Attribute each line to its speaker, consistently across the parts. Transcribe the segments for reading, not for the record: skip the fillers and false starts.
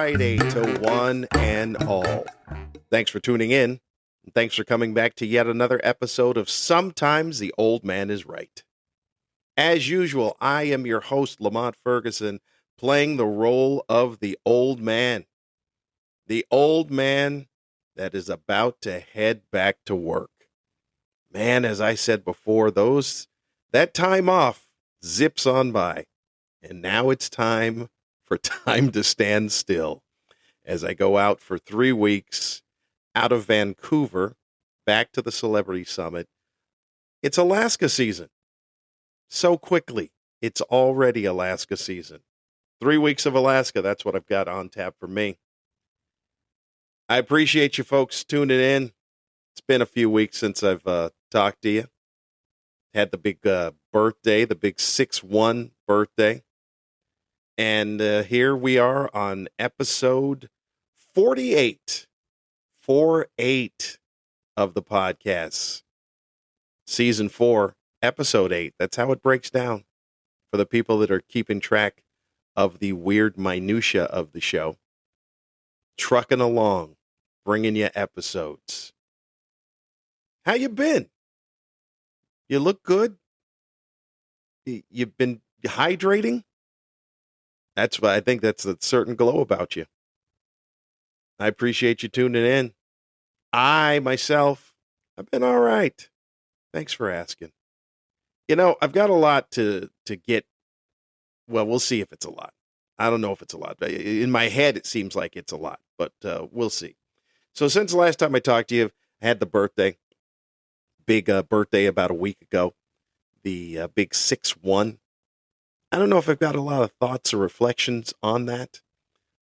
Speaker 1: Friday to one and all. Thanks for tuning in. And thanks for coming back to yet another episode of Sometimes the Old Man is Right. As usual, I am your host, Lamont Ferguson, playing the role of the old man. The old man that is about to head back to work. Man, as I said before, that time off zips on by. And now it's time for time to stand still as I go out for 3 weeks out of Vancouver back to the Celebrity Summit. It's Alaska season. So quickly, it's already Alaska season. 3 weeks of Alaska, that's what I've got on tap for me. I appreciate you folks tuning in. It's been a few weeks since I've talked to you. Had the big birthday, the big 6-1 birthday. And here we are on episode 48. 48 of the podcast. Season 4, episode 8. That's how it breaks down for the people that are keeping track of the weird minutia of the show. Trucking along, bringing you episodes. How you been? You look good? You've been hydrating? That's why I think that's a certain glow about you. I appreciate you tuning in. I, myself, I've been all right. Thanks for asking. You know, I've got a lot to get. Well, we'll see if it's a lot. I don't know if it's a lot. In my head, it seems like it's a lot, but we'll see. So since the last time I talked to you, I had the birthday. Big birthday about a week ago. The big 6-1. I don't know if I've got a lot of thoughts or reflections on that,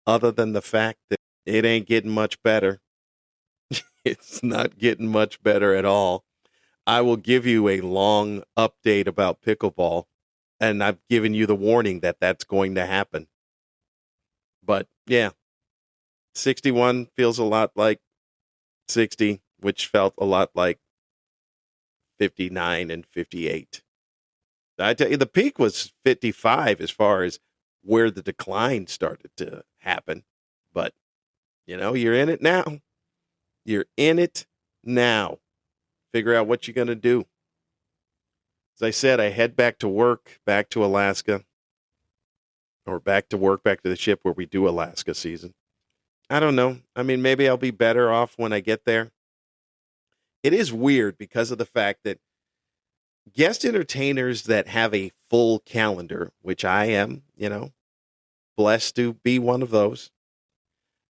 Speaker 1: other than the fact that it ain't getting much better. It's not getting much better at all. I will give you a long update about pickleball, and I've given you the warning that that's going to happen. But yeah, 61 feels a lot like 60, which felt a lot like 59 and 58. I tell you, the peak was 55 as far as where the decline started to happen. But, you know, you're in it now. You're in it now. Figure out what you're going to do. As I said, I head back to work, back to Alaska. Or back to work, back to the ship where we do Alaska season. I don't know. I mean, maybe I'll be better off when I get there. It is weird because of the fact that guest entertainers that have a full calendar, which I am, you know, blessed to be one of those.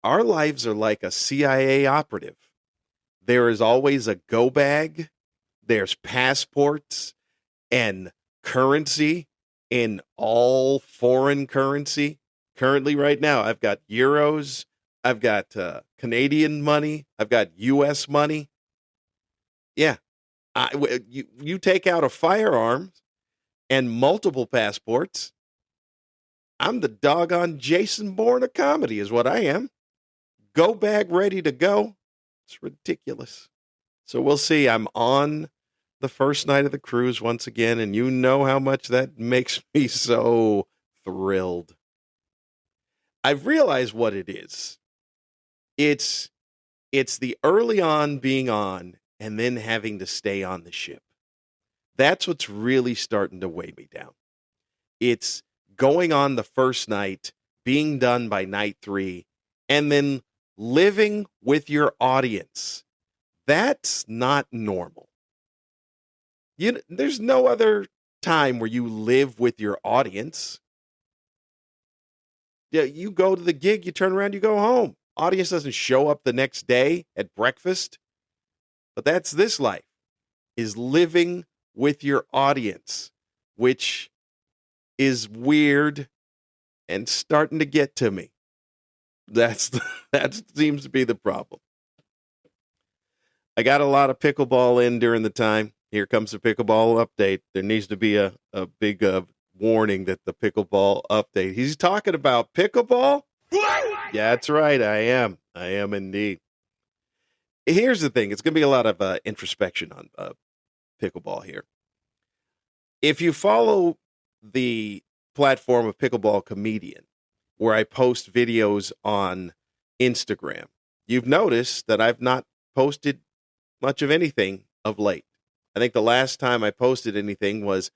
Speaker 1: Our lives are like a CIA operative. There is always a go bag. There's passports and currency in all foreign currency. Currently right now, I've got euros. I've got Canadian money. I've got U.S. money. Yeah. You take out a firearm and multiple passports. I'm the doggone Jason Bourne of comedy is what I am. Go bag ready to go. It's ridiculous. So we'll see. I'm on the first night of the cruise once again, and you know how much that makes me so thrilled. I've realized what it is. It's the early on being on and then having to stay on the ship. That's what's really starting to weigh me down. It's going on the first night, being done by night 3, and then living with your audience. That's not normal. There's no other time where you live with your audience. Yeah, you go to the gig, you turn around, you go home. Audience doesn't show up the next day at breakfast. But that's this life, is living with your audience, which is weird and starting to get to me. That seems to be the problem. I got a lot of pickleball in during the time. Here comes the pickleball update. There needs to be a big warning that the pickleball update. He's talking about pickleball? Yeah, that's right. I am indeed. Here's the thing. It's going to be a lot of introspection on pickleball here. If you follow the platform of Pickleball Comedian, where I post videos on Instagram. You've noticed that I've not posted much of anything of late. I think the last time I posted anything was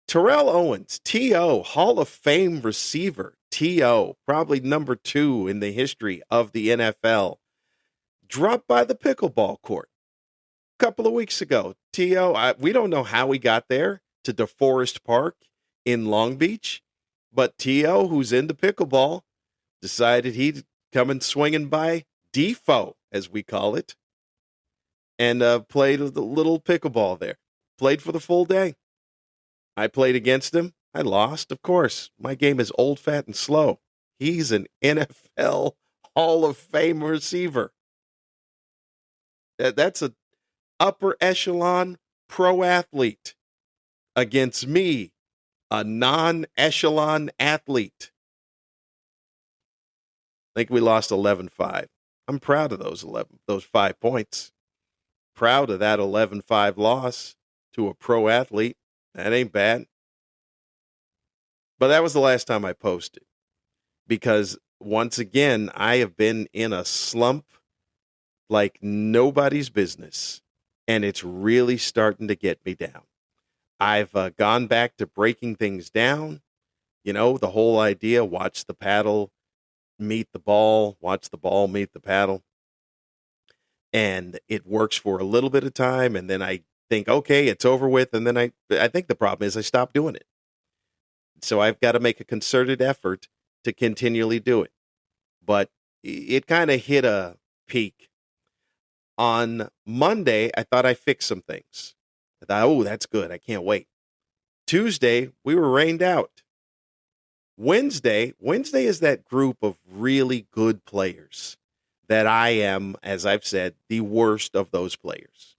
Speaker 1: Terrell Owens, T.O., Hall of Fame receiver, T.O., probably number 2 in the history of the NFL, dropped by the pickleball court a couple of weeks ago. T.O., we don't know how he got there to DeForest Park in Long Beach, but T.O., who's into pickleball, decided he'd come and swinging by Defo, as we call it, and played a little pickleball there. Played for the full day. I played against him. I lost, of course. My game is old, fat, and slow. He's an NFL Hall of Fame receiver. That's an upper echelon pro athlete against me, a non-echelon athlete. I think we lost 11-5. I'm proud of those 5 points. Proud of that 11-5 loss to a pro athlete. That ain't bad. But that was the last time I posted, because once again, I have been in a slump like nobody's business, and it's really starting to get me down. I've gone back to breaking things down. You know, the whole idea, watch the paddle meet the ball, watch the ball meet the paddle. And it works for a little bit of time, and then I think, okay, it's over with, and then I think the problem is I stopped doing it. So I've got to make a concerted effort to continually do it. But it kind of hit a peak. On Monday, I thought I fixed some things. I thought, oh, that's good. I can't wait. Tuesday, we were rained out. Wednesday is that group of really good players that I am, as I've said, the worst of those players.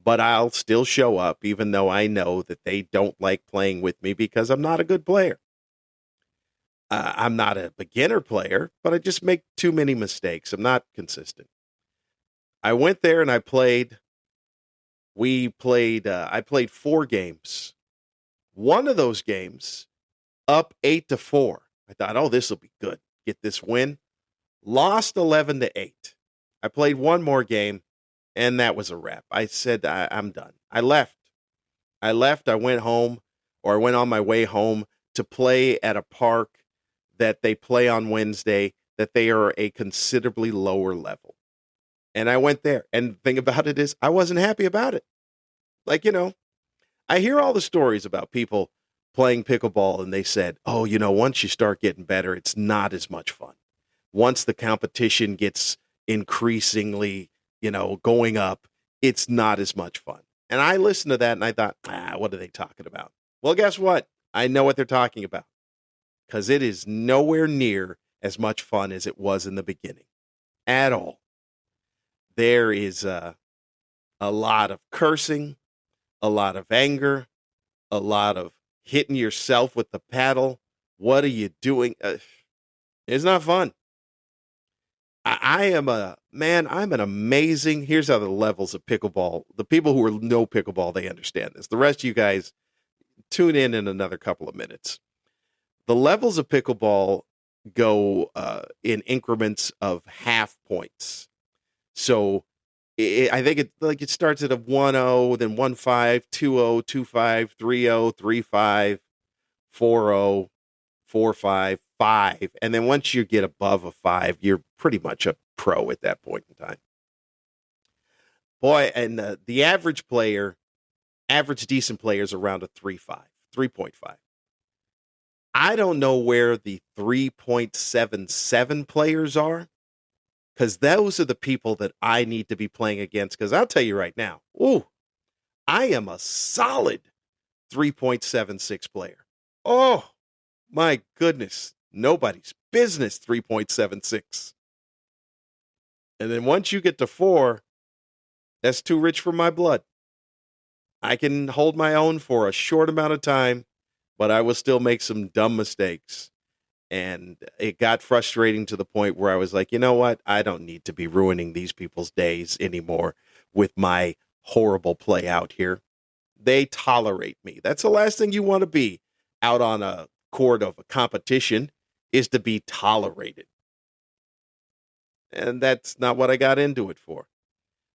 Speaker 1: But I'll still show up, even though I know that they don't like playing with me because I'm not a good player. I'm not a beginner player, but I just make too many mistakes. I'm not consistent. I went there and I played. I played 4 games. One of those games, up 8-4. I thought, oh, this will be good. Get this win. Lost 11-8. I played one more game, and that was a wrap. I said, I'm done. I left. I went home, or I went on my way home to play at a park that they play on Wednesday, that they are a considerably lower level. And I went there. And the thing about it is, I wasn't happy about it. Like, I hear all the stories about people playing pickleball, and they said, oh, once you start getting better, it's not as much fun. Once the competition gets increasingly, going up, it's not as much fun. And I listened to that and I thought, what are they talking about? Well, guess what? I know what they're talking about, because it is nowhere near as much fun as it was in the beginning at all. There is a lot of cursing, a lot of anger, a lot of hitting yourself with the paddle. What are you doing? It's not fun. I'm an amazing, here's how the levels of pickleball, the people who know pickleball, they understand this. The rest of you guys, tune in another couple of minutes. The levels of pickleball go in increments of half points. So I think it starts at a 1-0, then 1-5, 2-0, 2-5, 3-0, 3-5, 4-0, 4-5, 5. And then once you get above a 5, you're pretty much a pro at that point in time. Boy, and the average decent player is around a 3.5. I don't know where the 3.77 players are, because those are the people that I need to be playing against. Because I'll tell you right now, I am a solid 3.76 player. Oh, my goodness. Nobody's business 3.76. And then once you get to 4, that's too rich for my blood. I can hold my own for a short amount of time, but I will still make some dumb mistakes. And it got frustrating to the point where I was like, you know what? I don't need to be ruining these people's days anymore with my horrible play out here. They tolerate me. That's the last thing you want to be out on a court of a competition, is to be tolerated. And that's not what I got into it for.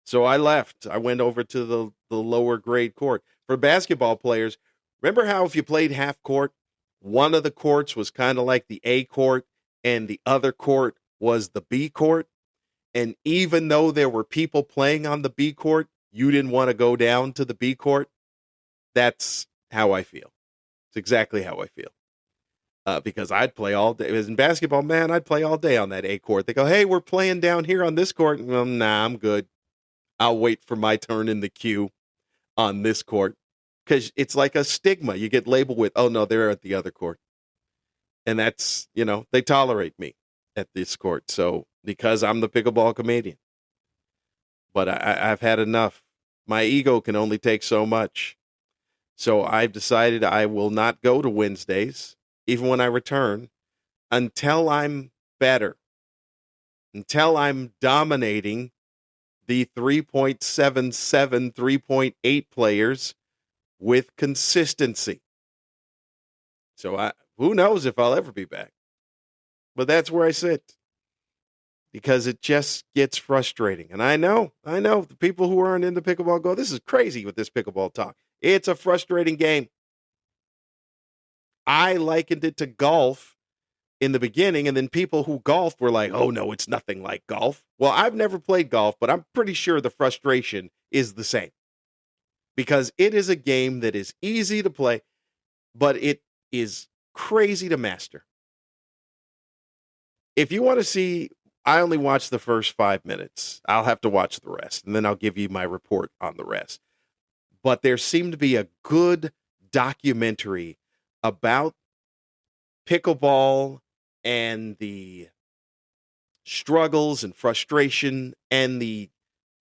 Speaker 1: So I left. I went over to the lower grade court. For basketball players, remember how if you played half court, one of the courts was kind of like the A court and the other court was the B court? And even though there were people playing on the B court, you didn't want to go down to the B court? That's how I feel. It's exactly how I feel. Because I'd play all day. As in basketball, man, I'd play all day on that A court. They go, hey, we're playing down here on this court. Well, nah, I'm good. I'll wait for my turn in the queue on this court. Because it's like a stigma. You get labeled with, oh, no, they're at the other court. And that's, they tolerate me at this court. So, because I'm the pickleball comedian. But I've had enough. My ego can only take so much. So I've decided I will not go to Wednesdays, even when I return, until I'm better. Until I'm dominating the 3.77, 3.8 players with consistency. So who knows if I'll ever be back. But that's where I sit. Because it just gets frustrating. And I know, the people who aren't into pickleball go, this is crazy with this pickleball talk. It's a frustrating game. I likened it to golf in the beginning, and then people who golf were like, oh, no, it's nothing like golf. Well, I've never played golf, but I'm pretty sure the frustration is the same. Because it is a game that is easy to play, but it is crazy to master. If you want to see, I only watched the first 5 minutes. I'll have to watch the rest, and then I'll give you my report on the rest. But there seemed to be a good documentary about pickleball and the struggles and frustration and the,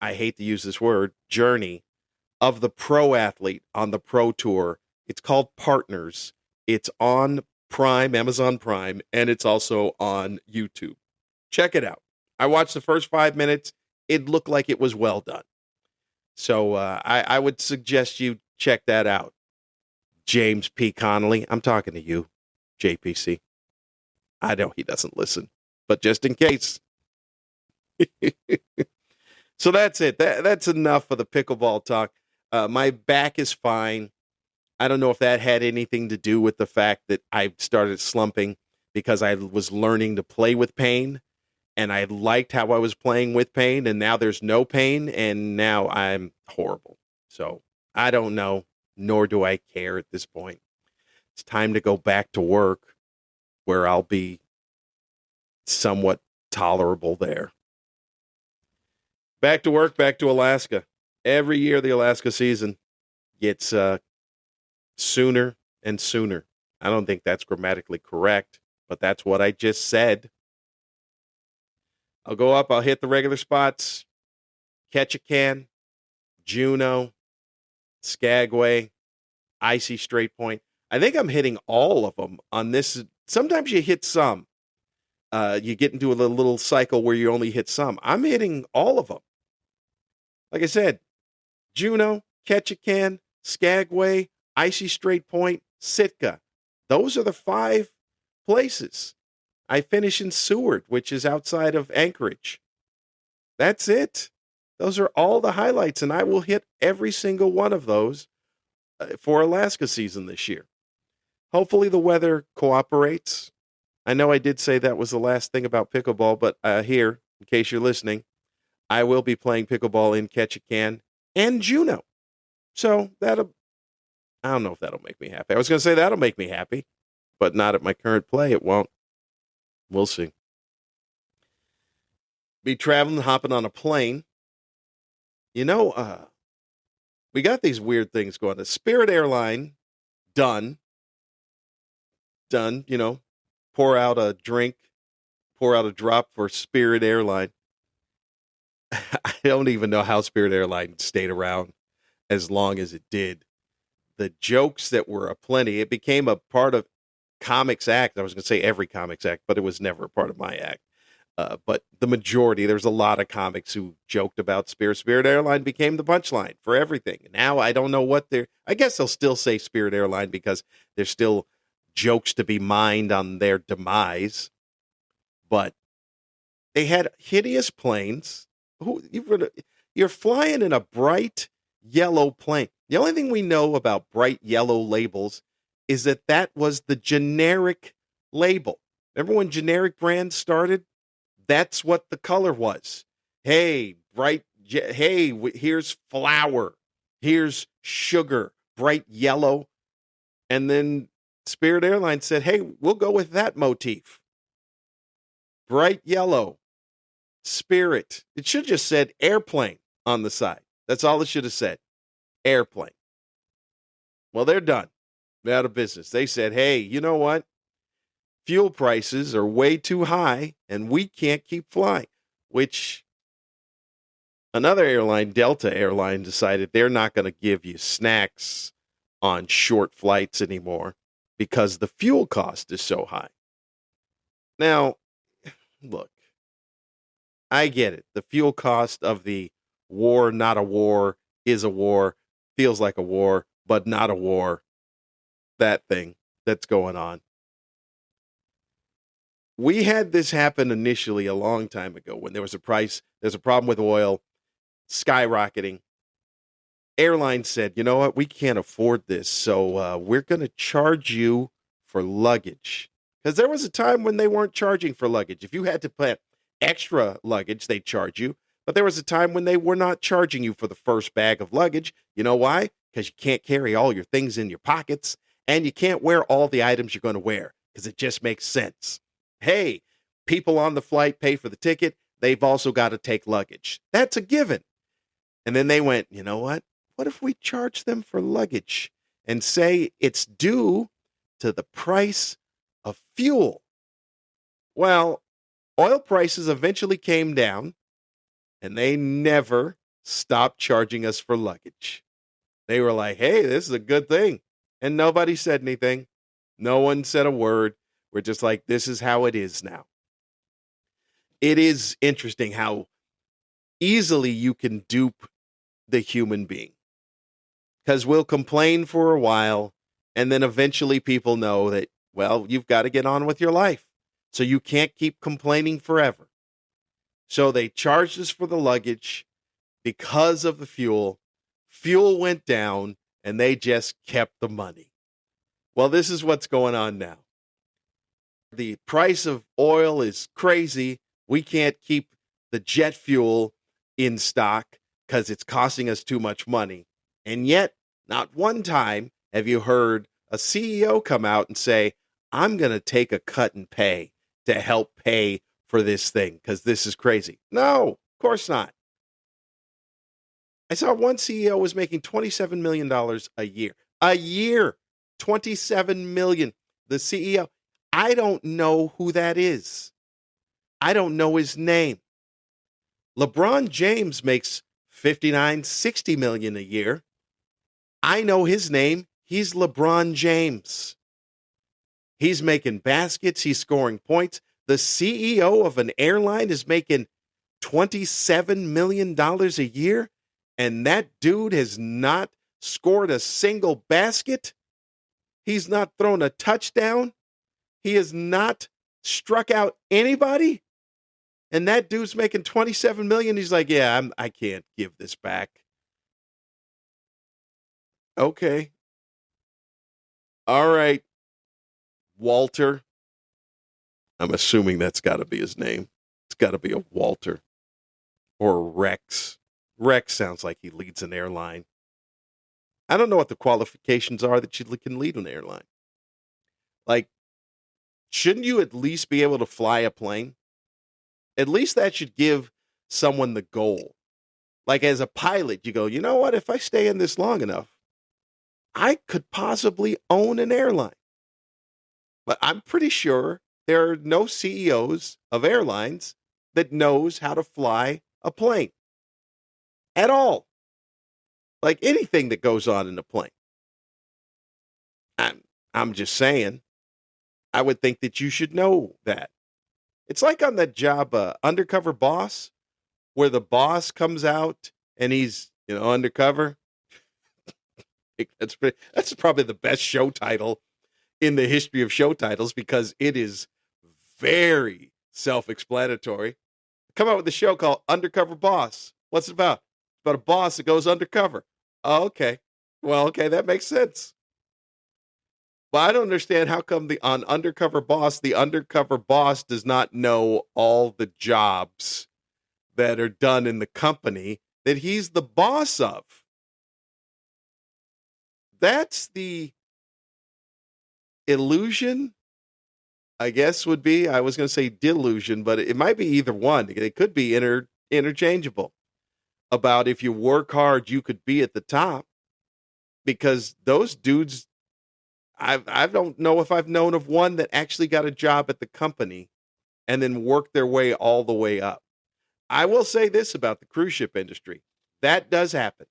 Speaker 1: I hate to use this word, journey of the pro athlete on the pro tour. It's called Partners. It's on Prime, Amazon Prime, and it's also on YouTube. Check it out. I watched the first 5 minutes. It looked like it was well done. So I would suggest you check that out. James P. Connolly, I'm talking to you, JPC. I know he doesn't listen, but just in case. So that's it. That's enough of the pickleball talk. My back is fine. I don't know if that had anything to do with the fact that I started slumping because I was learning to play with pain. And I liked how I was playing with pain, and now there's no pain, and now I'm horrible. So I don't know, nor do I care at this point. It's time to go back to work where I'll be somewhat tolerable there. Back to work, back to Alaska. Every year the Alaska season gets sooner and sooner. I don't think that's grammatically correct, but that's what I just said. I'll go up, I'll hit the regular spots, Ketchikan, Juneau, Skagway, Icy Straight Point. I think I'm hitting all of them on this. Sometimes you hit some. You get into a little cycle where you only hit some. I'm hitting all of them. Like I said, Juneau, Ketchikan, Skagway, Icy Straight Point, Sitka. Those are the 5 places. I finish in Seward, which is outside of Anchorage. That's it. Those are all the highlights, and I will hit every single one of those for Alaska season this year. Hopefully the weather cooperates. I know I did say that was the last thing about pickleball, but here, in case you're listening, I will be playing pickleball in Ketchikan and Juneau. So I don't know if that'll make me happy. I was going to say that'll make me happy, but not at my current play. It won't. We'll see. Be traveling, hopping on a plane. We got these weird things going on. Spirit Airline, done. Pour out a drink, pour out a drop for Spirit Airline. I don't even know how Spirit Airline stayed around as long as it did. The jokes that were aplenty, it became a part of Comics Act. I was going to say every Comics Act, but it was never a part of my act. But the majority, there's a lot of comics who joked about Spirit. Spirit Airline became the punchline for everything. Now I don't know what I guess they'll still say Spirit Airline because they're still jokes to be mined on their demise. But they had hideous planes. You're flying in a bright yellow plane. The only thing we know about bright yellow labels is that was the generic label. Remember when generic brands started? That's what the color was. Hey, here's flour. Here's sugar, bright yellow. And then Spirit Airlines said, hey, we'll go with that motif. Bright yellow, Spirit. It should have just said airplane on the side. That's all it should have said. Airplane. Well, they're done. They're out of business. They said, hey, you know what? Fuel prices are way too high and we can't keep flying, which another airline, Delta Airline, decided they're not going to give you snacks on short flights anymore because the fuel cost is so high. Now, look, I get it. The fuel cost of the war, not a war, is a war, feels like a war, but not a war. That thing that's going on. We had this happen initially a long time ago when there's a problem with oil skyrocketing. Airlines said, you know what, we can't afford this, so we're going to charge you for luggage. Because there was a time when they weren't charging for luggage. If you had to put extra luggage, they'd charge you. But there was a time when they were not charging you for the first bag of luggage. You know why? Because you can't carry all your things in your pockets, and you can't wear all the items you're going to wear, because it just makes sense. Hey, people on the flight pay for the ticket. They've also got to take luggage. That's a given. And then they went, you know what? What if we charge them for luggage and say it's due to the price of fuel? Well, oil prices eventually came down, and they never stopped charging us for luggage. They were like, hey, this is a good thing. And nobody said anything. No one said a word. We're just like, this is how it is now. It is interesting how easily you can dupe the human being. Because we'll complain for a while, and then eventually people know that, well, you've got to get on with your life. So you can't keep complaining forever. So they charged us for the luggage because of the fuel. Fuel went down, and they just kept the money. Well, this is what's going on now. The price of oil is crazy. We can't keep the jet fuel in stock because it's costing us too much money. And yet, not one time have you heard a CEO come out and say, I'm going to take a cut in pay to help pay for this thing because this is crazy. No, of course not. I saw one CEO was making $27 million a year. A year. $27 million. The CEO. I don't know who that is. I don't know his name. LeBron James makes $59-60 million a year. I know his name. He's LeBron James. He's making baskets. He's scoring points. The CEO of an airline is making $27 million a year, and that dude has not scored a single basket. He's not thrown a touchdown. He has not struck out anybody. And that dude's making $27 million. He's like, yeah, I can't give this back. Okay. All right. Walter. I'm assuming that's got to be his name. It's got to be a Walter or Rex. Rex sounds like he leads an airline. I don't know what the qualifications are that you can lead an airline. Like, shouldn't you at least be able to fly a plane? At least that should give someone the goal. Like as a pilot, you go, you know what? If I stay in this long enough, I could possibly own an airline. But I'm pretty sure there are no CEOs of airlines that knows how to fly a plane at all. Like anything that goes on in a plane. I'm just saying, I would think that you should know that. It's like on that job, Undercover Boss, where the boss comes out and he's, undercover. That's probably the best show title. in the history of show titles because it is very self-explanatory. Come out with a show called Undercover Boss. What's it about? It's about a boss that goes undercover. Oh, okay. Well, okay, that makes sense. But I don't understand how come on Undercover Boss, the undercover boss does not know all the jobs that are done in the company that he's the boss of. That's the illusion, I guess would be. I was going to say delusion, but it might be either one. It could be interchangeable about if you work hard, you could be at the top because those dudes, I don't know if I've known of one that actually got a job at the company and then worked their way all the way up. I will say this about the cruise ship industry. That does happen.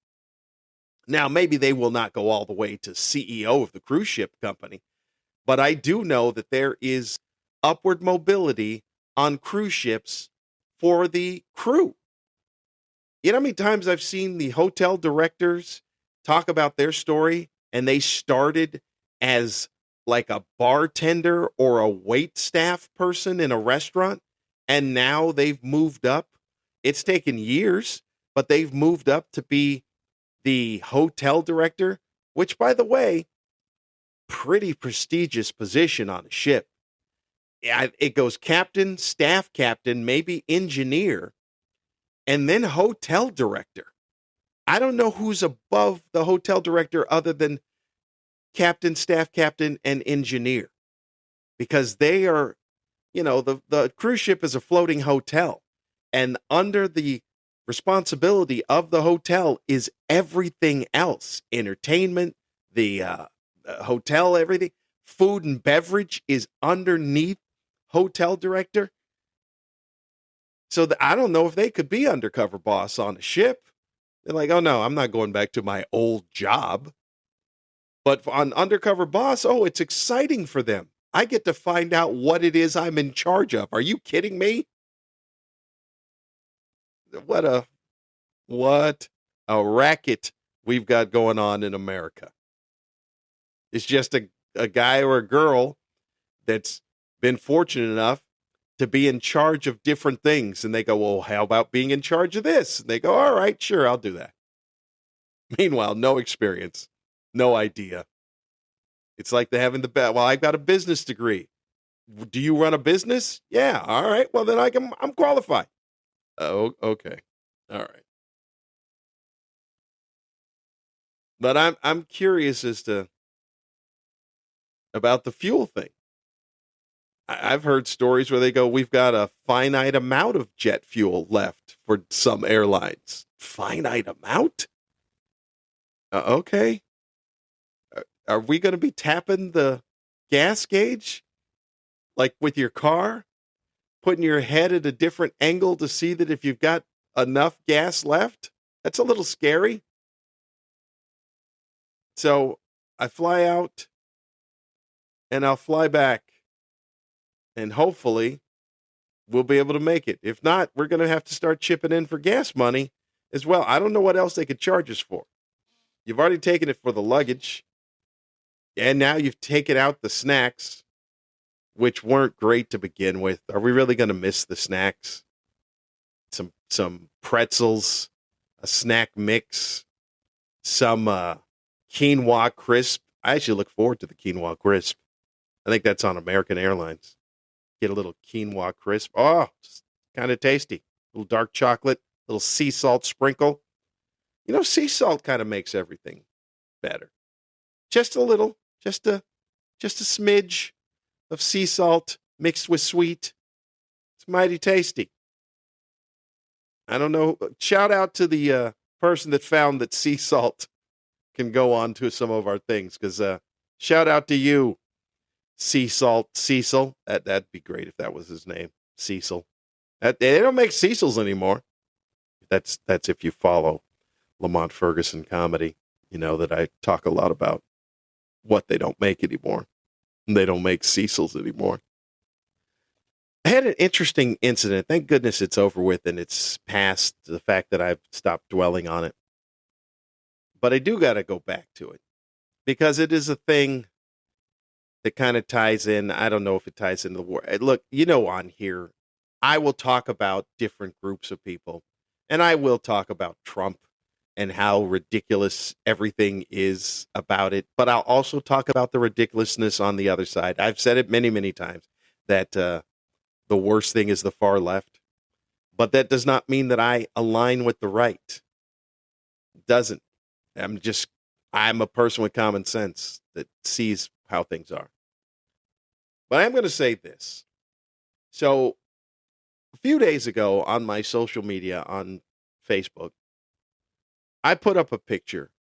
Speaker 1: Now, maybe they will not go all the way to CEO of the cruise ship company, but I do know that there is upward mobility on cruise ships for the crew. You know how many times I've seen the hotel directors talk about their story and they started as like a bartender or a wait staff person in a restaurant and now they've moved up. It's taken years, but they've moved up to be the hotel director, which, by the way, pretty prestigious position on a ship. It goes captain, staff captain, maybe engineer, and then hotel director. I don't know who's above the hotel director other than captain, staff captain, and engineer, because they are, the cruise ship is a floating hotel, and under the responsibility of the hotel is everything else, entertainment, the hotel, everything, food and beverage is underneath hotel director. So I don't know if they could be undercover boss on a ship. They're like, oh no, I'm not going back to my old job. But on undercover boss, oh, it's exciting for them. I get to find out what it is I'm in charge of. Are you kidding me? What a racket we've got going on in America. It's just a guy or a girl that's been fortunate enough to be in charge of different things. And they go, well, how about being in charge of this? And they go, all right, sure, I'll do that. Meanwhile, no experience, no idea. It's like they're having well, I've got a business degree. Do you run a business? Yeah. All right. Well, then I'm qualified. Oh, okay. All right. But I'm curious as to about the fuel thing. I've heard stories where they go, we've got a finite amount of jet fuel left for some airlines. Finite amount? Okay. Are we going to be tapping the gas gauge? Like with your car? Putting your head at a different angle to see that if you've got enough gas left? That's a little scary. So I fly out and I'll fly back. And hopefully we'll be able to make it. If not, we're going to have to start chipping in for gas money as well. I don't know what else they could charge us for. You've already taken it for the luggage. And now you've taken out the snacks, which weren't great to begin with. Are we really going to miss the snacks? Some pretzels, a snack mix, some quinoa crisp. I actually look forward to the quinoa crisp. I think that's on American Airlines. Get a little quinoa crisp. Oh, it's kind of tasty. A little dark chocolate, a little sea salt sprinkle. Sea salt kind of makes everything better. Just a little, just a smidge of sea salt mixed with sweet. It's mighty tasty. I don't know. Shout out to the person that found that sea salt can go on to some of our things, because shout out to you, Sea Salt Cecil. That'd be great if that was his name, Cecil. They don't make Cecils anymore. That's if you follow Lamont Ferguson comedy. You know that I talk a lot about what they don't make anymore. They don't make Cecils anymore. I had an interesting incident. Thank goodness it's over with and it's past the fact that I've stopped dwelling on it. But I do got to go back to it because it is a thing that kind of ties in. I don't know if it ties into the war. Look, on here, I will talk about different groups of people, and I will talk about Trump and how ridiculous everything is about it. But I'll also talk about the ridiculousness on the other side. I've said it many, many times that the worst thing is the far left. But that does not mean that I align with the right. It doesn't. I'm a person with common sense that sees how things are. But I'm going to say this. So a few days ago on my social media on Facebook, I put up a picture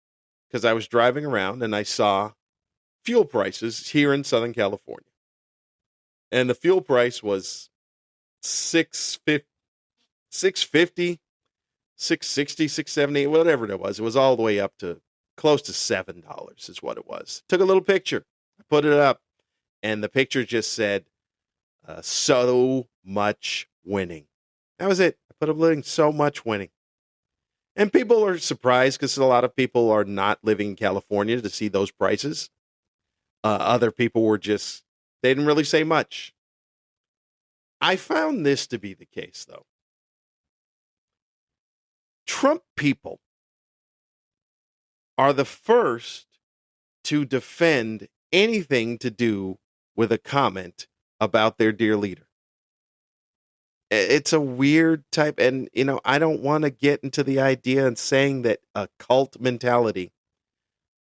Speaker 1: because I was driving around and I saw fuel prices here in Southern California. And the fuel price was $6.50, $6.60, $6.70, whatever it was. It was all the way up to close to $7 is what it was. Took a little picture. I put it up. And the picture just said, so much winning. That was it. I put up living so much winning. And people are surprised because a lot of people are not living in California to see those prices. Other people were they didn't really say much. I found this to be the case, though. Trump people are the first to defend anything to do with a comment about their dear leader. It's a weird type, and, I don't want to get into the idea and saying that a cult mentality,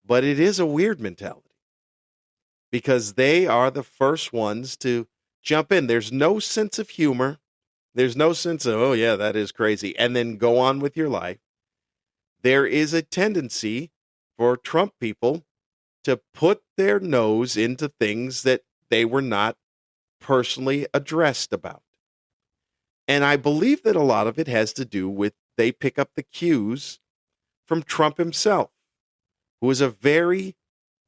Speaker 1: but it is a weird mentality because they are the first ones to jump in. There's no sense of humor. There's no sense of, oh, yeah, that is crazy, and then go on with your life. There is a tendency for Trump people to put their nose into things that they were not personally addressed about. And I believe that a lot of it has to do with they pick up the cues from Trump himself, who is a very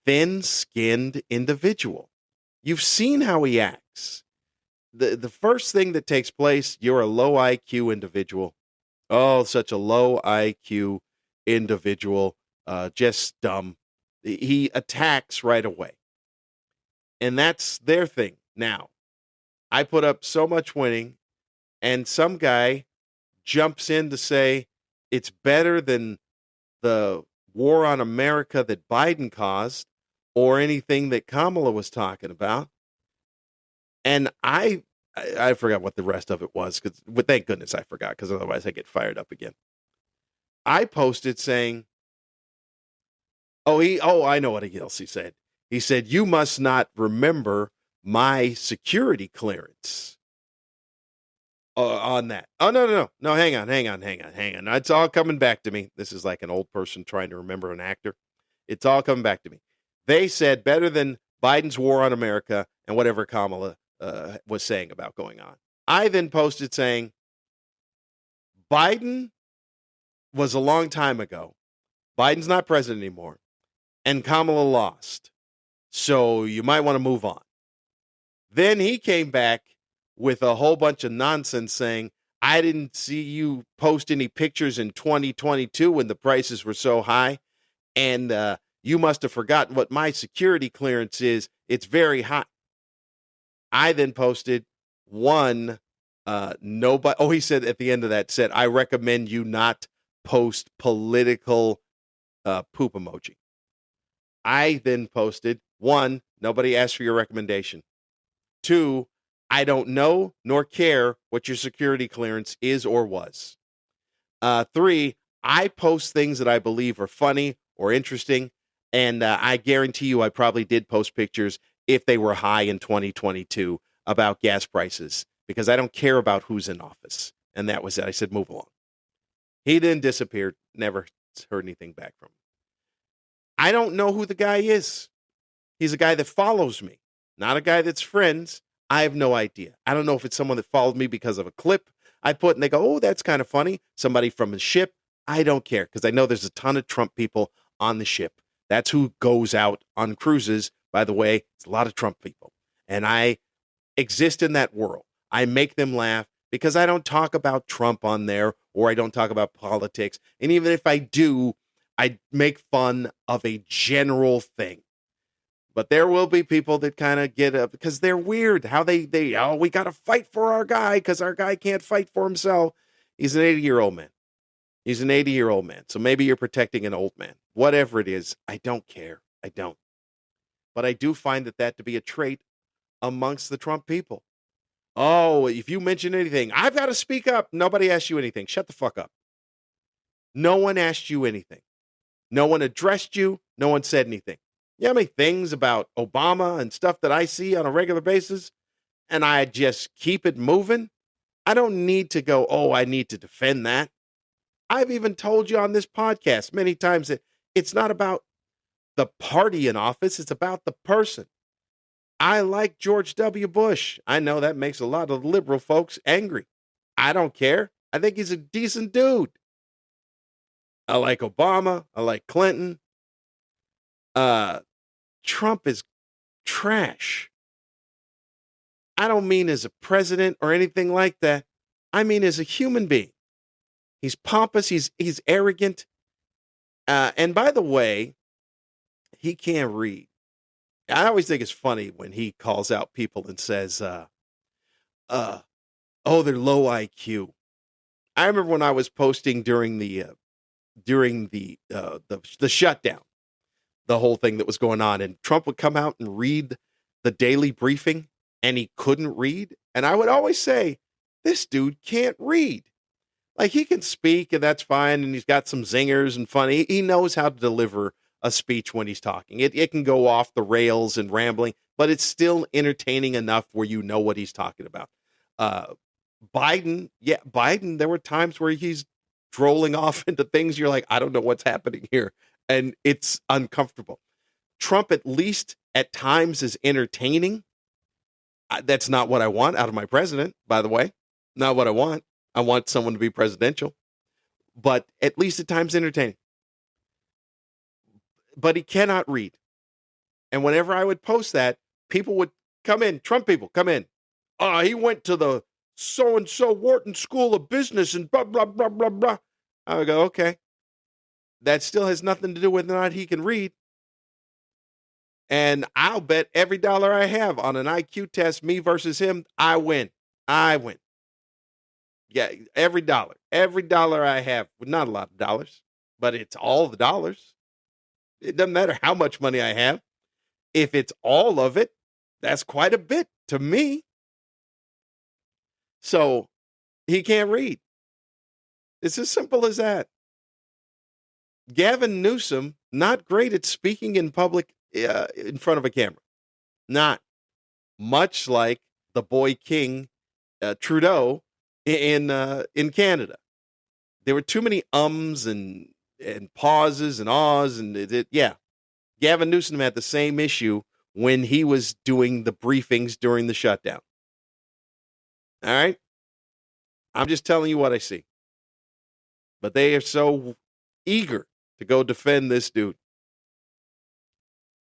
Speaker 1: thin-skinned individual. You've seen how he acts. The first thing that takes place, you're a low IQ individual. Oh, such a low IQ individual, just dumb. He attacks right away. And that's their thing. Now, I put up so much winning, and some guy jumps in to say it's better than the war on America that Biden caused or anything that Kamala was talking about. And I forgot what the rest of it was, but thank goodness I forgot, because otherwise I get fired up again. I posted saying, I know what else he said. He said, you must not remember my security clearance on that. Oh, no, hang on. It's all coming back to me. This is like an old person trying to remember an actor. It's all coming back to me. They said better than Biden's war on America and whatever Kamala was saying about going on. I then posted saying, Biden was a long time ago. Biden's not president anymore. And Kamala lost. So you might want to move on. Then he came back with a whole bunch of nonsense saying, I didn't see you post any pictures in 2022 when the prices were so high. And you must have forgotten what my security clearance is. It's very high. I then posted nobody. Oh, he said at the end of that, said, I recommend you not post political poop emoji. I then posted, 1, nobody asked for your recommendation. 2, I don't know nor care what your security clearance is or was. 3, I post things that I believe are funny or interesting, and I guarantee you I probably did post pictures if they were high in 2022 about gas prices, because I don't care about who's in office. And that was it. I said, move along. He then disappeared, never heard anything back from him. I don't know who the guy is. He's a guy that follows me, not a guy that's friends. I have no idea. I don't know if it's someone that followed me because of a clip I put, and they go, oh, that's kind of funny. Somebody from the ship. I don't care, because I know there's a ton of Trump people on the ship. That's who goes out on cruises. By the way, it's a lot of Trump people. And I exist in that world. I make them laugh because I don't talk about Trump on there, or I don't talk about politics. And even if I do, I make fun of a general thing. But there will be people that kind of get up because they're weird. How oh, we got to fight for our guy because our guy can't fight for himself. He's an 80-year-old man. He's an 80-year-old man. So maybe you're protecting an old man. Whatever it is, I don't care. I don't. But I do find that to be a trait amongst the Trump people. Oh, if you mention anything, I've got to speak up. Nobody asked you anything. Shut the fuck up. No one asked you anything. No one addressed you. No one said anything. You know how many things about Obama and stuff that I see on a regular basis, and I just keep it moving? I don't need to go, oh, I need to defend that. I've even told you on this podcast many times that it's not about the party in office. It's about the person. I like George W. Bush. I know that makes a lot of liberal folks angry. I don't care. I think he's a decent dude. I like Obama. I like Clinton. Trump is trash. I don't mean as a president or anything like that. I mean as a human being. He's pompous. He's arrogant. And by the way, he can't read. I always think it's funny when he calls out people and says, oh, they're low IQ. I remember when I was posting during the shutdown, the whole thing that was going on, and Trump would come out and read the daily briefing, and he couldn't read. And I would always say, this dude can't read. Like, he can speak, and that's fine, and he's got some zingers and funny. He knows how to deliver a speech when he's talking. It can go off the rails and rambling, but it's still entertaining enough where you know what he's talking about. Biden, there were times where he's drolling off into things you're like, I don't know what's happening here, and it's uncomfortable. Trump, at least at times, is entertaining. That's not what I want out of my president, by the way. Not what I want. I want someone to be presidential, but at least at times entertaining. But he cannot read. And whenever I would post that, people would come in, Trump people come in. He went to the so-and-so Wharton School of Business and blah, blah, blah, blah, blah. I would go, okay. That still has nothing to do with whether or not he can read. And I'll bet every dollar I have on an IQ test, me versus him, I win. Yeah, every dollar I have, not a lot of dollars, but it's all the dollars. It doesn't matter how much money I have. If it's all of it, that's quite a bit to me. So he can't read. It's as simple as that. Gavin Newsom, not great at speaking in public in front of a camera. Not. Much like the boy king Trudeau in Canada. There were too many ums and pauses and ahs and Gavin Newsom had the same issue when he was doing the briefings during the shutdown. All right? I'm just telling you what I see. But they are so eager to go defend this dude.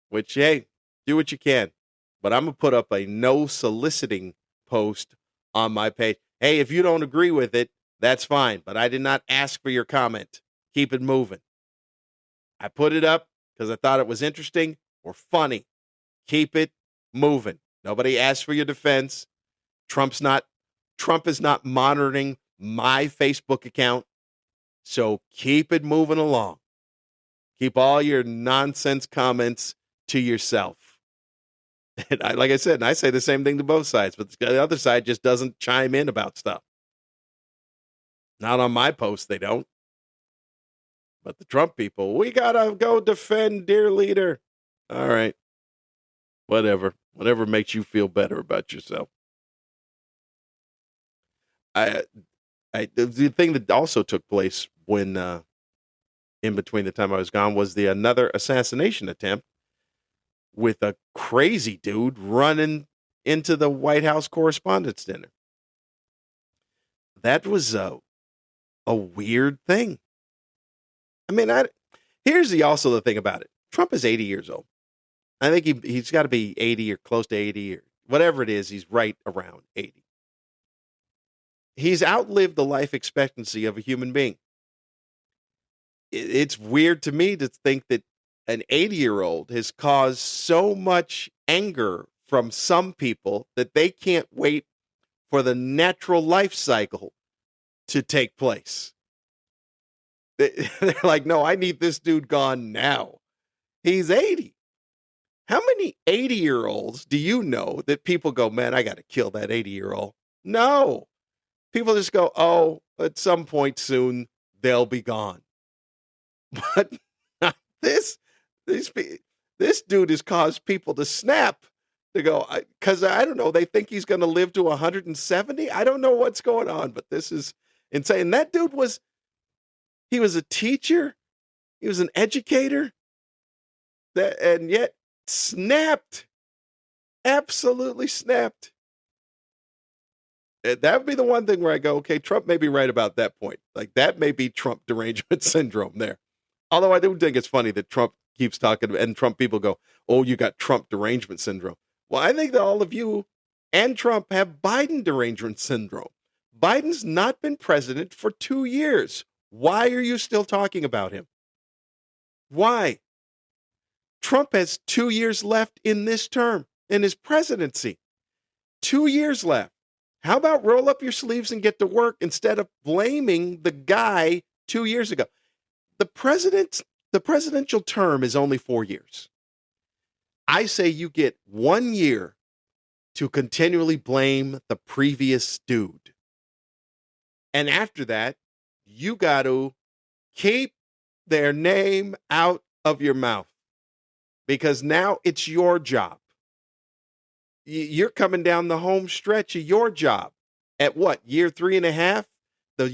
Speaker 1: Which, hey, do what you can. But I'm going to put up a no soliciting post on my page. Hey, if you don't agree with it, that's fine. But I did not ask for your comment. Keep it moving. I put it up because I thought it was interesting or funny. Keep it moving. Nobody asked for your defense. Trump is not monitoring my Facebook account. So keep it moving along. Keep all your nonsense comments to yourself. And like I said, and I say the same thing to both sides, but the other side just doesn't chime in about stuff. Not on my post, they don't. But the Trump people, we got to go defend dear leader. All right. Whatever makes you feel better about yourself. The thing that also took place when in between the time I was gone was another assassination attempt with a crazy dude running into the White House Correspondents' Dinner. That was a weird thing. I mean, here's also the thing about it. Trump is 80 years old. I think he's got to be 80 or close to 80 or whatever it is. He's right around 80. He's outlived the life expectancy of a human being. It's weird to me to think that an 80-year-old has caused so much anger from some people that they can't wait for the natural life cycle to take place. They're like, no, I need this dude gone now. He's 80. How many 80-year-olds do you know that people go, man, I got to kill that 80-year-old? No. People just go, oh, at some point soon, they'll be gone. But this dude has caused people to snap, to go, because I don't know, they think he's going to live to 170. I don't know what's going on, but this is insane. That dude he was a teacher. He was an educator. And yet snapped. Absolutely snapped. That would be the one thing where I go, okay, Trump may be right about that point. Like, that may be Trump derangement syndrome there. Although I do think it's funny that Trump keeps talking, and Trump people go, oh, you got Trump derangement syndrome. Well, I think that all of you and Trump have Biden derangement syndrome. Biden's not been president for 2 years. Why are you still talking about him? Why? Trump has 2 years left in this term, in his presidency. 2 years left. How about roll up your sleeves and get to work instead of blaming the guy 2 years ago? The presidential term is only 4 years. I say you get 1 year to continually blame the previous dude. And after that, you got to keep their name out of your mouth, because now it's your job. You're coming down the home stretch of your job at what, year 3.5? The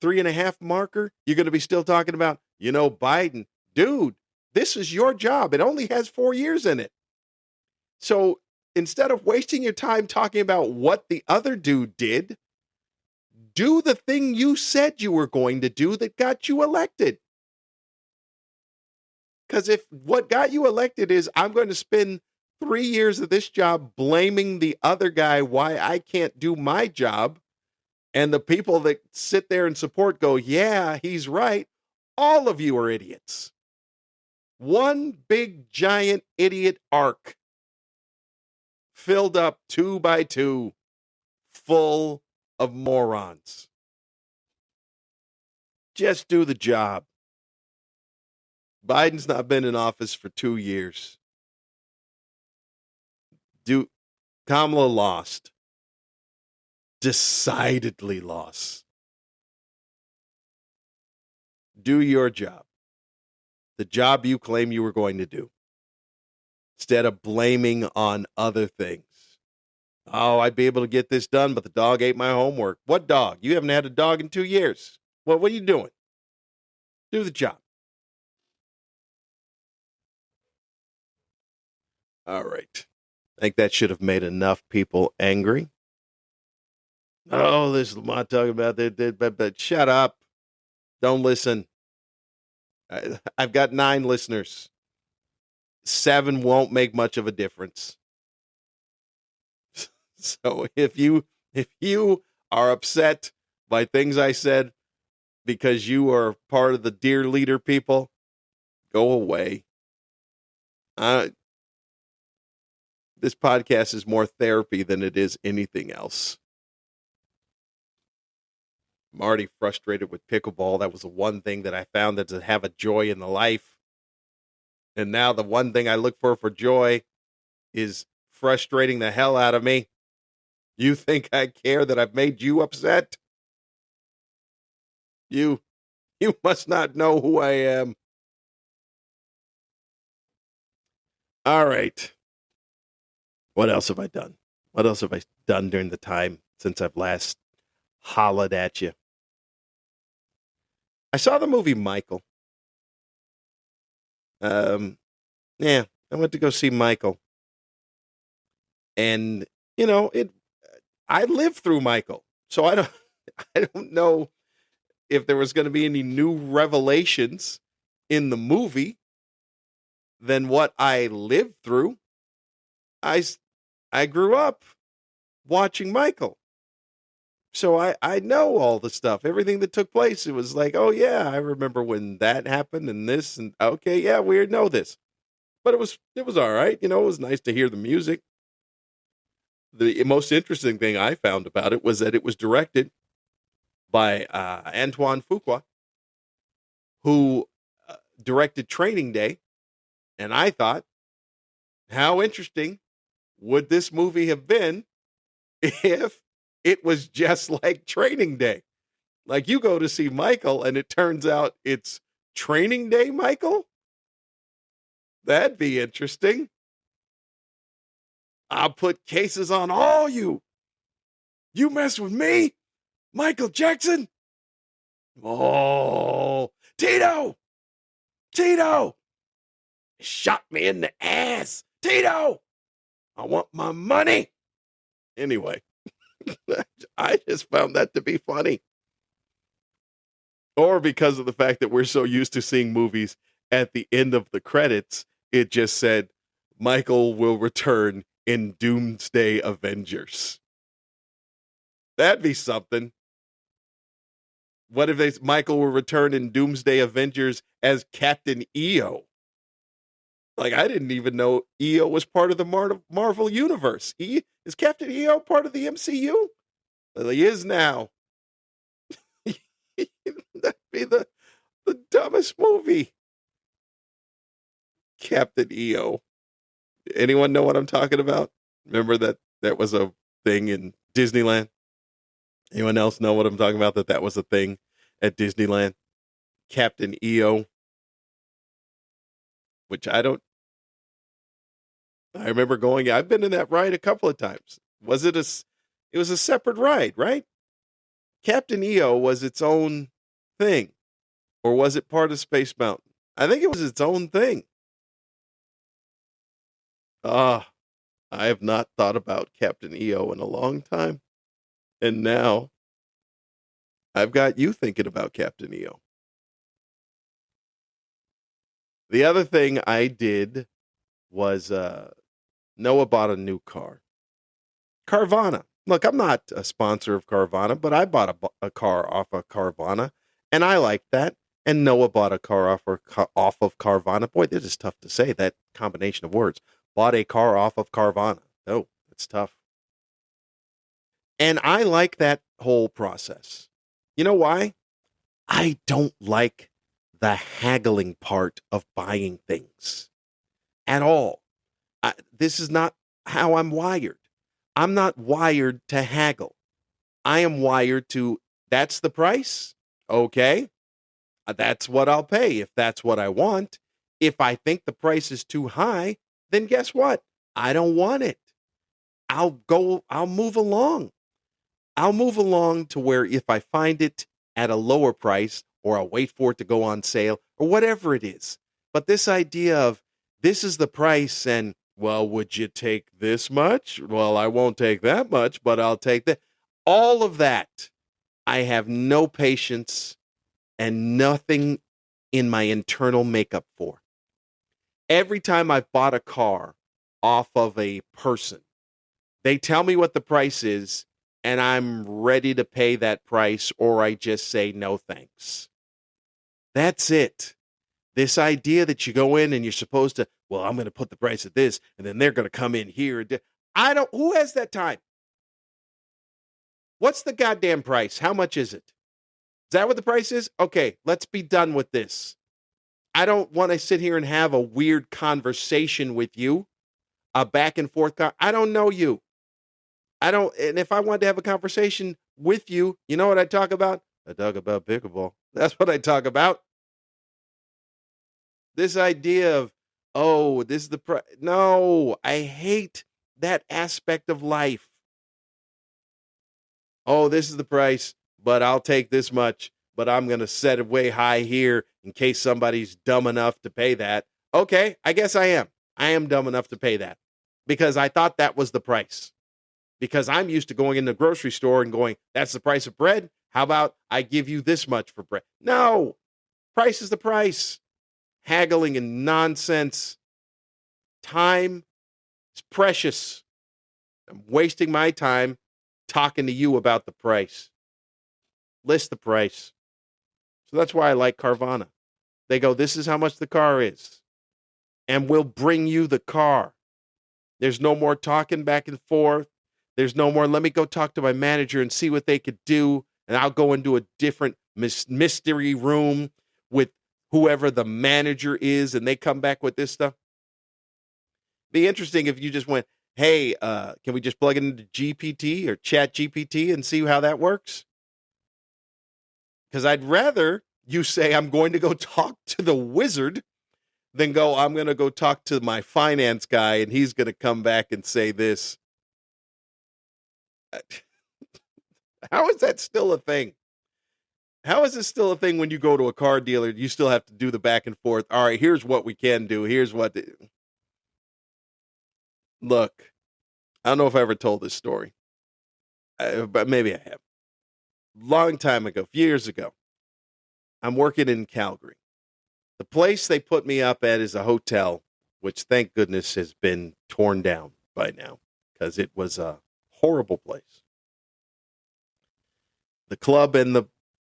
Speaker 1: 3.5 marker, you're going to be still talking about, Biden. Dude, this is your job. It only has 4 years in it. So instead of wasting your time talking about what the other dude did, do the thing you said you were going to do that got you elected. Because if what got you elected is I'm going to spend 3 years of this job blaming the other guy why I can't do my job, and the people that sit there and support go, yeah, he's right, all of you are idiots. One big giant idiot arc filled up 2 by 2, full of morons. Just do the job. Biden's not been in office for 2 years. Kamala lost. Decidedly lost. Do your job. The job you claim you were going to do. Instead of blaming on other things. Oh, I'd be able to get this done, but the dog ate my homework. What dog? You haven't had a dog in 2 years. Well, what are you doing? Do the job. All right. I think that should have made enough people angry. Oh, this is Lamont talking about that, but shut up. Don't listen. I've got 9 listeners. 7 won't make much of a difference. So if you are upset by things I said because you are part of the dear leader people, go away. This podcast is more therapy than it is anything else. I'm already frustrated with pickleball. That was the one thing that I found that to have a joy in the life. And now the one thing I look for joy is frustrating the hell out of me. You think I care that I've made you upset? You must not know who I am. All right. What else have I done? What else have I done during the time since I've last hollered at you? I saw the movie Michael. I went to go see Michael. And, I lived through Michael. So I don't know if there was going to be any new revelations in the movie than what I lived through. I grew up watching Michael. So I know all the stuff, everything that took place. It was like, oh yeah, I remember when that happened and this and okay, yeah, we know this. But it was all right. It was nice to hear the music. The most interesting thing I found about it was that it was directed by Antoine Fuqua, who directed Training Day. And I thought, how interesting would this movie have been if it was just like Training Day? Like you go to see Michael and it turns out it's Training Day, Michael? That'd be interesting. I'll put cases on all you. You mess with me, Michael Jackson? Oh, Tito! Tito! Shot me in the ass. Tito! I want my money. Anyway, I just found that to be funny. Or because of the fact that we're so used to seeing movies at the end of the credits, it just said, Michael will return in Doomsday Avengers. That'd be something. What if Michael will return in Doomsday Avengers as Captain EO? Like, I didn't even know EO was part of the Marvel Universe. Is Captain EO part of the MCU? Well, he is now. That'd be the dumbest movie. Captain EO. Anyone know what I'm talking about? Remember that was a thing in Disneyland? Anyone else know what I'm talking about? That was a thing at Disneyland? Captain EO. Which I remember going, I've been in that ride a couple of times. It was a separate ride, right? Captain EO was its own thing. Or was it part of Space Mountain? I think it was its own thing. I have not thought about Captain EO in a long time. And now I've got you thinking about Captain EO. The other thing I did was Noah bought a new car. Carvana. Look, I'm not a sponsor of Carvana, but I bought a car off of Carvana, and I liked that. And Noah bought a car off of Carvana. Boy, this is tough to say, that combination of words. Bought a car off of Carvana. Oh, it's tough. And I like that whole process. You know why? I don't like the haggling part of buying things at all. This is not how I'm wired. I'm not wired to haggle. I am wired to, that's the price? Okay. That's what I'll pay if that's what I want. If I think the price is too high, then guess what? I don't want it. I'll move along. I'll move along to where if I find it at a lower price or I'll wait for it to go on sale or whatever it is. But this idea of this is the price and, well, would you take this much? Well, I won't take that much, but I'll take that. All of that, I have no patience and nothing in my internal makeup for. Every time I've bought a car off of a person, they tell me what the price is, and I'm ready to pay that price, or I just say no thanks. That's it. This idea that you go in and you're supposed to, well, I'm going to put the price at this, and then they're going to come in here. Who has that time? What's the goddamn price? How much is it? Is that what the price is? Okay, let's be done with this. I don't want to sit here and have a weird conversation with you, a back and forth. I don't know you. And if I wanted to have a conversation with you, you know what I talk about? I talk about pickleball. That's what I talk about. This idea of, oh, this is the price. No, I hate that aspect of life. Oh, this is the price, but I'll take this much, but I'm going to set it way high here in case somebody's dumb enough to pay that. Okay, I guess I am. I am dumb enough to pay that because I thought that was the price. Because I'm used to going in the grocery store and going, that's the price of bread. How about I give you this much for bread? No, price is the price. Haggling and nonsense. Time is precious. I'm wasting my time talking to you about the price. List the price. So that's why I like Carvana. They go, this is how much the car is. And we'll bring you the car. There's no more talking back and forth. There's no more, let me go talk to my manager and see what they could do. And I'll go into a different mystery room with whoever the manager is, and they come back with this stuff. Be interesting if you just went, hey, can we just plug it into GPT or Chat GPT and see how that works? Because I'd rather you say, I'm going to go talk to the wizard than go, I'm going to go talk to my finance guy and he's going to come back and say this. How is that still a thing? How is this still a thing when you go to a car dealer? You still have to do the back and forth. All right, here's what we can do. Here's what. Look, I don't know if I ever told this story, but maybe I have. Long time ago, years ago, I'm working in Calgary. The place they put me up at is a hotel, which thank goodness has been torn down by now because it was a horrible place. The club and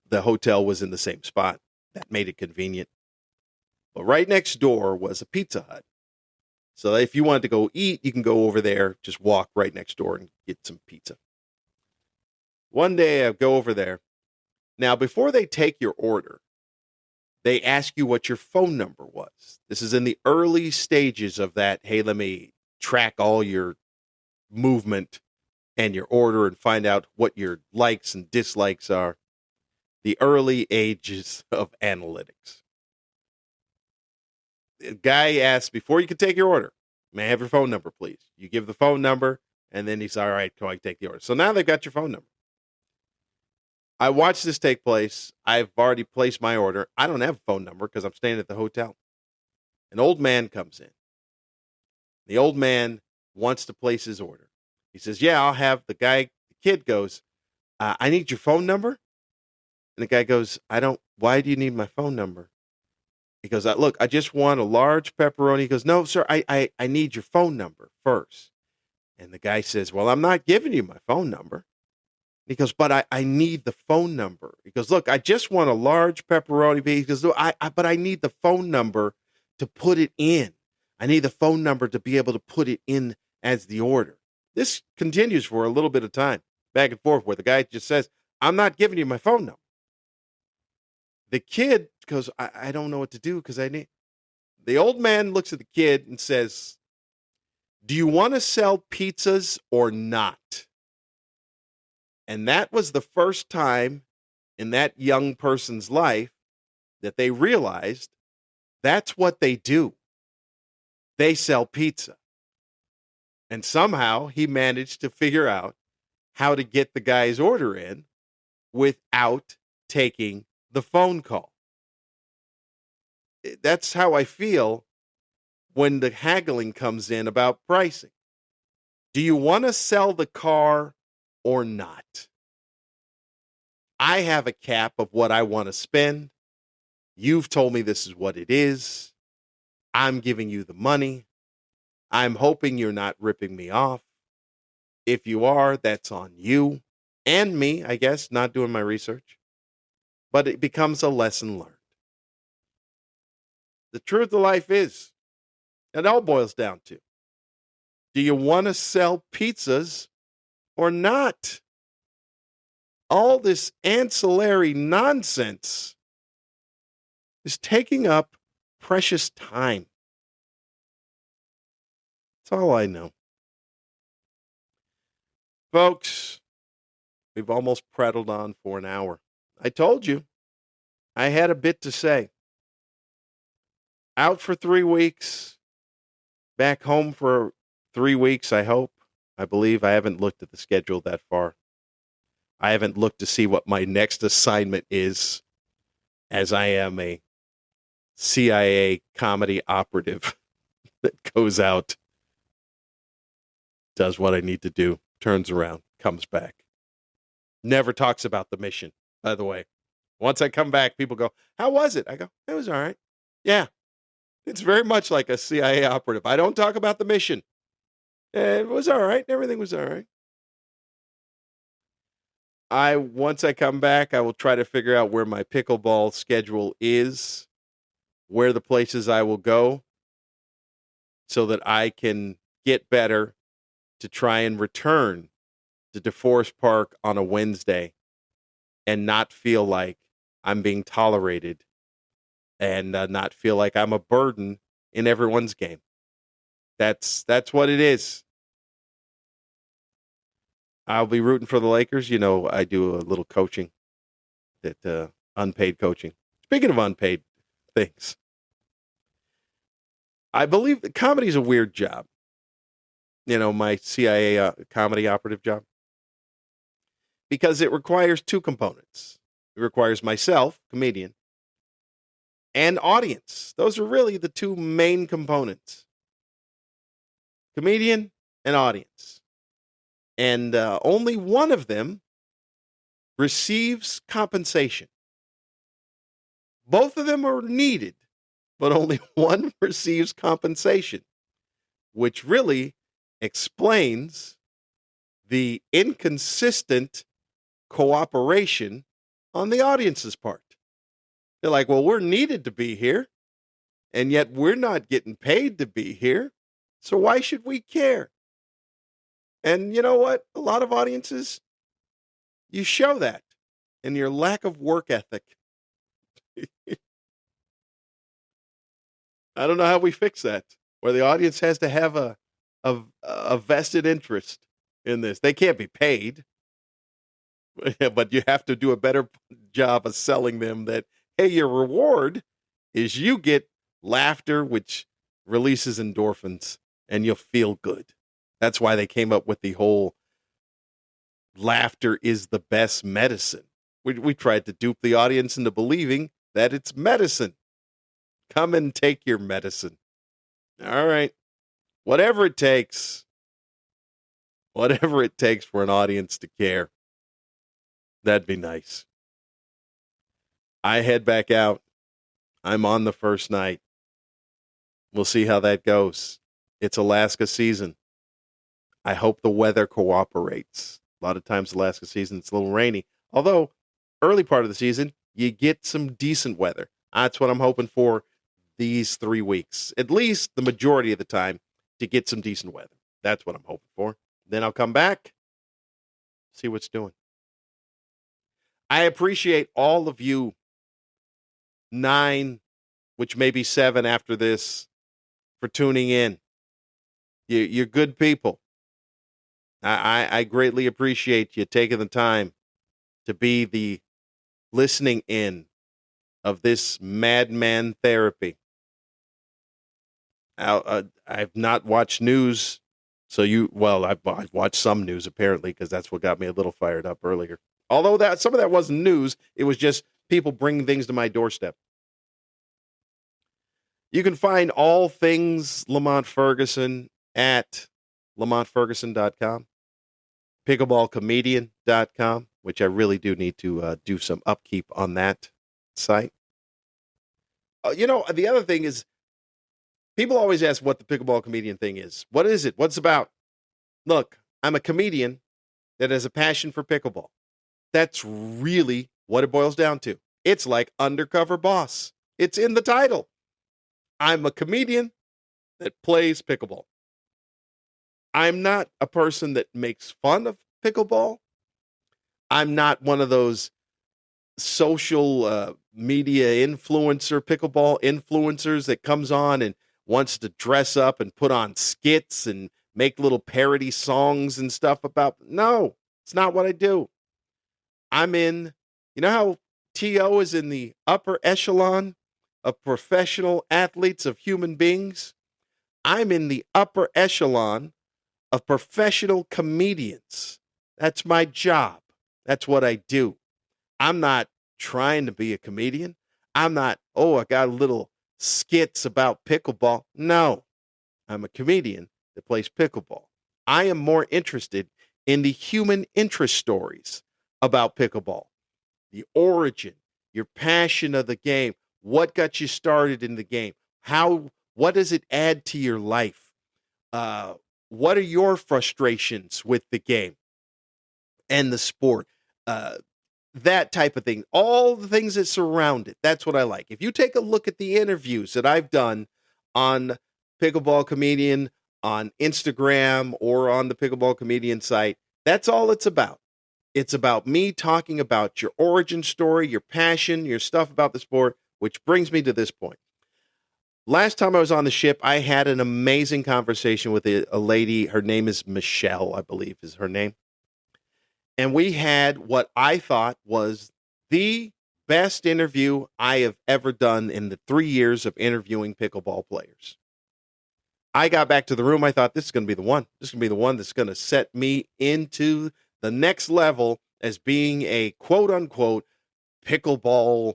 Speaker 1: the hotel was in the same spot. That made it convenient. But right next door was a Pizza Hut. So if you wanted to go eat, you can go over there, just walk right next door and get some pizza. One day I go over there. Now, before they take your order, they ask you what your phone number was. This is in the early stages of that, hey, let me track all your movement and your order and find out what your likes and dislikes are. The early ages of analytics. The guy asks, before you can take your order, may I have your phone number, please? You give the phone number, and then he's all right, can I take the order? So now they've got your phone number. I watched this take place. I've already placed my order. I don't have a phone number because I'm staying at the hotel. An old man comes in. The old man wants to place his order. He says, yeah, I'll have the guy. The kid goes, I need your phone number. And the guy goes, why do you need my phone number? He goes, look, I just want a large pepperoni. He goes, no, sir, I need your phone number first. And the guy says, well, I'm not giving you my phone number. He goes, but I need the phone number. He goes, look, I just want a large pepperoni. He goes, but I need the phone number to put it in. I need the phone number to be able to put it in as the order. This continues for a little bit of time, back and forth, where the guy just says, I'm not giving you my phone number. The kid goes, I don't know what to do because I need. The old man looks at the kid and says, do you want to sell pizzas or not? And that was the first time in that young person's life that they realized that's what they do. They sell pizza. And somehow he managed to figure out how to get the guy's order in without taking the phone call. That's how I feel when the haggling comes in about pricing. Do you want to sell the car or not? I have a cap of what I want to spend. You've told me this is what it is. I'm giving you the money. I'm hoping you're not ripping me off. If you are, that's on you and me, I guess, not doing my research. But it becomes a lesson learned. The truth of life is, it all boils down to, do you want to sell pizzas or not? All this ancillary nonsense is taking up precious time. That's all I know. Folks, we've almost prattled on for an hour. I told you I had a bit to say. Out for 3 weeks, back home for 3 weeks, I hope. I believe. I haven't looked at the schedule that far. I haven't looked to see what my next assignment is, as I am a CIA comedy operative that goes out, does what I need to do, turns around, comes back. Never talks about the mission, by the way. Once I come back, people go, how was it? I go, it was all right. Yeah, it's very much like a CIA operative. I don't talk about the mission. It was all right. Everything was all right. Once I come back, I will try to figure out where my pickleball schedule is, where the places I will go, so that I can get better to try and return to DeForest Park on a Wednesday and not feel like I'm being tolerated and not feel like I'm a burden in everyone's game. That's what it is. I'll be rooting for the Lakers. You know, I do a little coaching, that unpaid coaching. Speaking of unpaid things, I believe that comedy is a weird job. You know, my CIA comedy operative job, because it requires two components. It requires myself, comedian, and audience. Those are really the two main components. Comedian and audience. And only one of them receives compensation. Both of them are needed, but only one receives compensation, which really explains the inconsistent cooperation on the audience's part. They're like, well, we're needed to be here, and yet we're not getting paid to be here, so why should we care? And you know what? A lot of audiences, you show that in your lack of work ethic. I don't know how we fix that, where the audience has to have a vested interest in this. They can't be paid, but you have to do a better job of selling them that, hey, your reward is you get laughter, which releases endorphins, and you'll feel good. That's why they came up with the whole laughter is the best medicine. We tried to dupe the audience into believing that it's medicine. Come and take your medicine. All right. Whatever it takes for an audience to care. That'd be nice. I head back out. I'm on the first night. We'll see how that goes. It's Alaska season. I hope the weather cooperates. A lot of times Alaska season, it's a little rainy. Although, early part of the season, you get some decent weather. That's what I'm hoping for these 3 weeks. At least the majority of the time to get some decent weather. That's what I'm hoping for. Then I'll come back, see what's doing. I appreciate all of you 9, which may be 7 after this, for tuning in. You're good people. I greatly appreciate you taking the time to be the listening in of this madman therapy. I've not watched news, so I've watched some news apparently, because that's what got me a little fired up earlier. Although that some of that wasn't news, it was just people bringing things to my doorstep. You can find all things Lamont Ferguson at lamontferguson.com, pickleballcomedian.com, which I really do need to do some upkeep on that site. The other thing is, people always ask what the pickleball comedian thing is. What is it? What's it about? Look, I'm a comedian that has a passion for pickleball. That's really what it boils down to. It's like Undercover Boss. It's in the title. I'm a comedian that plays pickleball. I'm not a person that makes fun of pickleball. I'm not one of those social media pickleball influencers that comes on and wants to dress up and put on skits and make little parody songs and stuff about. No, it's not what I do. I'm in, you know how T.O. is in the upper echelon of professional athletes, of human beings? I'm in the upper echelon of professional comedians. That's my job. That's what I do. I'm not trying to be a comedian. I'm not, I got a little skits about pickleball. No, I'm a comedian that plays pickleball. I am more interested in the human interest stories about pickleball, the origin, your passion of the game, what got you started in the game, what does it add to your life? What are your frustrations with the game and the sport? that type of thing. All the things that surround it. That's what I like. If you take a look at the interviews that I've done on Pickleball Comedian, on Instagram, or on the Pickleball Comedian site, that's all it's about. It's about me talking about your origin story, your passion, your stuff about the sport, which brings me to this point. Last time I was on the ship, I had an amazing conversation with a lady. Her name is Michelle, I believe is her name. And we had what I thought was the best interview I have ever done in the 3 years of interviewing pickleball players. I got back to the room. I thought, this is going to be the one. This is going to be the one that's going to set me into the next level as being a quote-unquote pickleball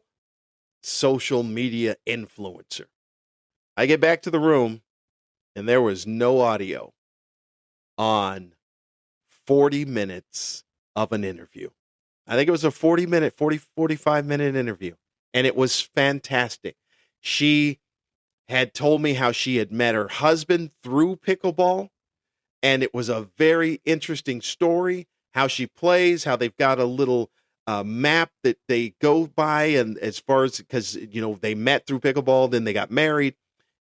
Speaker 1: social media influencer. I get back to the room, and there was no audio on 40 minutes of an interview. I think it was a 45-minute interview, and it was fantastic. She had told me how she had met her husband through pickleball, and it was a very interesting story, how she plays, how they've got a little map that they go by, and as far as, because, they met through pickleball, then they got married,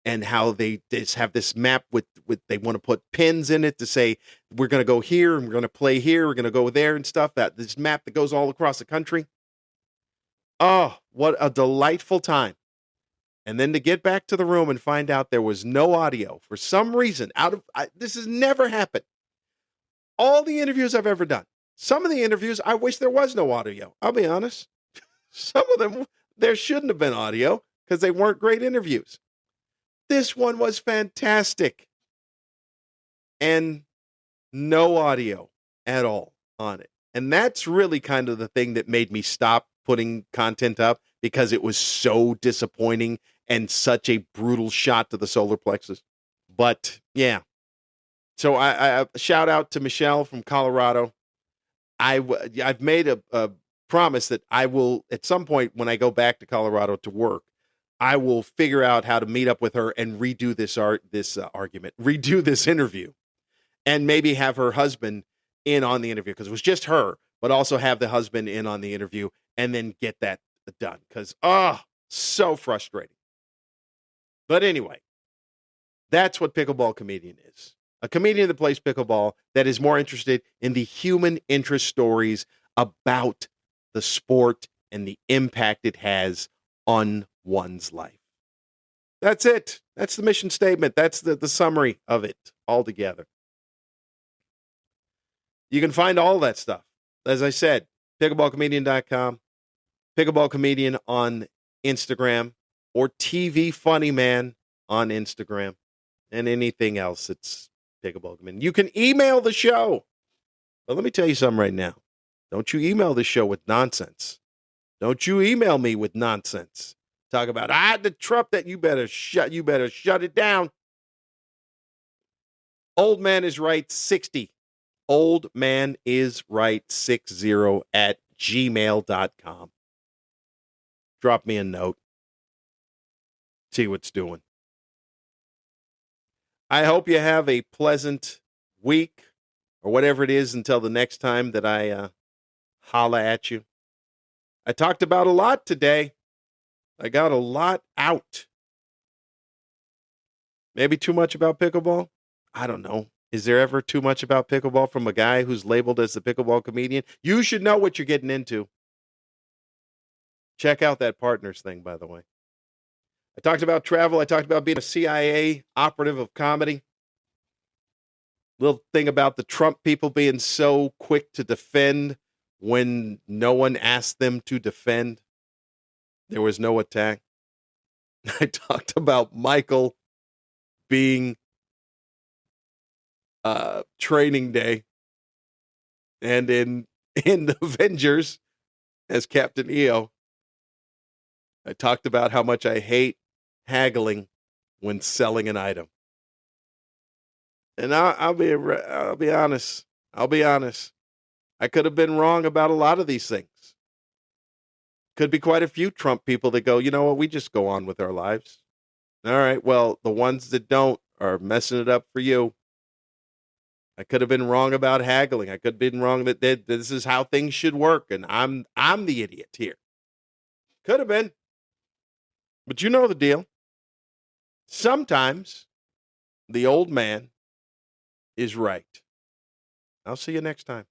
Speaker 1: and how they just have this map with they want to put pins in it to say, we're going to go here, and we're going to play here, we're going to go there and stuff, this map that goes all across the country. Oh, what a delightful time. And then to get back to the room and find out there was no audio for some reason. This has never happened. All the interviews I've ever done, some of the interviews, I wish there was no audio. I'll be honest. Some of them, there shouldn't have been audio because they weren't great interviews. This one was fantastic. And no audio at all on it. And that's really kind of the thing that made me stop putting content up, because it was so disappointing and such a brutal shot to the solar plexus. But yeah, so I shout out to Michelle from Colorado. I've made a promise that I will, at some point when I go back to Colorado to work, I will figure out how to meet up with her and redo redo this interview, and maybe have her husband in on the interview, because it was just her, but also have the husband in on the interview, and then get that done, because so frustrating. But anyway, that's what Pickleball Comedian is. A comedian that plays pickleball that is more interested in the human interest stories about the sport and the impact it has on one's life. That's it. That's the mission statement. That's the summary of it altogether. You can find all that stuff, as I said, pickleballcomedian.com, Pickleball Comedian on Instagram, or TV Funny Man on Instagram, and anything else. It's Pickleball Comedian. You can email the show. But let me tell you something right now. Don't you email the show with nonsense. Don't you email me with nonsense. Talk about, the Trump that you better shut it down. Old Man is Right 60. Old Man is Right 60 at gmail.com. Drop me a note. See what's doing. I hope you have a pleasant week, or whatever it is, until the next time that I holla at you. I talked about a lot today. I got a lot out. Maybe too much about pickleball? I don't know. Is there ever too much about pickleball from a guy who's labeled as the Pickleball Comedian? You should know what you're getting into. Check out that partners thing, by the way. I talked about travel. I talked about being a CIA operative of comedy. Little thing about the Trump people being so quick to defend when no one asked them to defend. There was no attack. I talked about Michael being training day, and in the Avengers as Captain EO. I talked about how much I hate haggling when selling an item. And I'll be honest. I'll be honest. I could have been wrong about a lot of these things. Could be quite a few Trump people that go, you know what, we just go on with our lives. All right, well, the ones that don't are messing it up for you. I could have been wrong about haggling. I could have been wrong that this is how things should work, and I'm the idiot here. Could have been. But you know the deal. Sometimes the old man is right. I'll see you next time.